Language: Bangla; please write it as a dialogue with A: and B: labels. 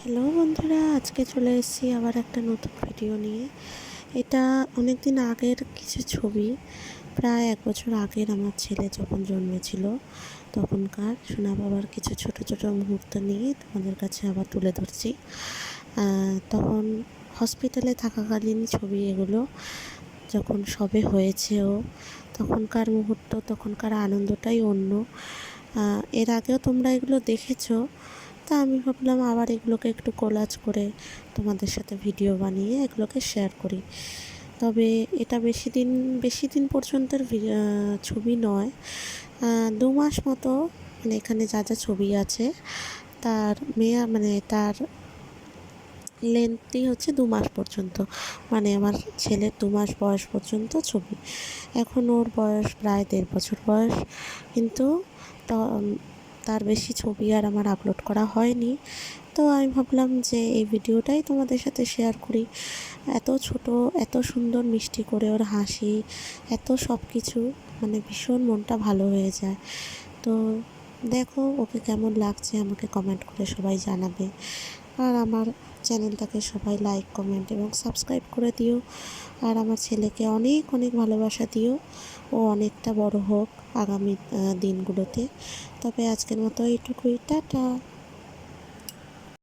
A: হ্যালো বন্ধুরা, আজকে চলে এসেছি আবার একটা নতুন ভিডিও নিয়ে। এটা অনেক দিন আগের কিছু ছবি, প্রায় 1 বছর আগের আমার ছেলে যখন জন্মেছিল তখনকার সোনা বাবার কিছু ছোট ছোট মুহূর্ত নিয়ে তোমাদের কাছে আবার তুলে ধরছি। তখন হসপিটালে থাকাকালীন ছবি এগুলো, যখন সবে হয়েছে ও তখনকার মুহূর্ত, তখনকার আনন্দটাই অন্য। এর আগেও তোমরা এগুলো দেখেছো, তা আমি ভাবলাম আবার এগুলোকে একটু কোলাজ করে তোমাদের সাথে ভিডিও বানিয়ে এগুলোকে শেয়ার করি। তবে এটা বেশি দিন পর্যন্তের ছবি নয়, 2 মাস মতো, মানে এখানে যা যা ছবি আছে তার তার লেন্থই হচ্ছে 2 মাস পর্যন্ত, মানে আমার ছেলের 2 মাস বয়স পর্যন্ত ছবি। এখন ওর বয়স প্রায় 1.5 বছর বয়স, কিন্তু তার বেশি ছবি আর আমার আপলোড করা হয়নি। তো আমি ভাবলাম যে এই ভিডিওটাই তোমাদের সাথে শেয়ার করি। এত ছোট, এত সুন্দর মিষ্টি করে ওর হাসি, এত সব কিছু, মানে ভীষণ মনটা ভালো হয়ে যায়। তো দেখো ওকে কেমন লাগছে আমাকে কমেন্ট করে সবাই জানাবে। আর আমার চ্যানেলটাকে সবাই লাইক, কমেন্ট এবং সাবস্ক্রাইব করে দিও। আর আমার ছেলেকে অনেক অনেক ভালোবাসা দিও, ও অনেকটা বড় হোক আগামী দিনগুলোতে। তবে আজকের মতো এইটুকুই, টাটা।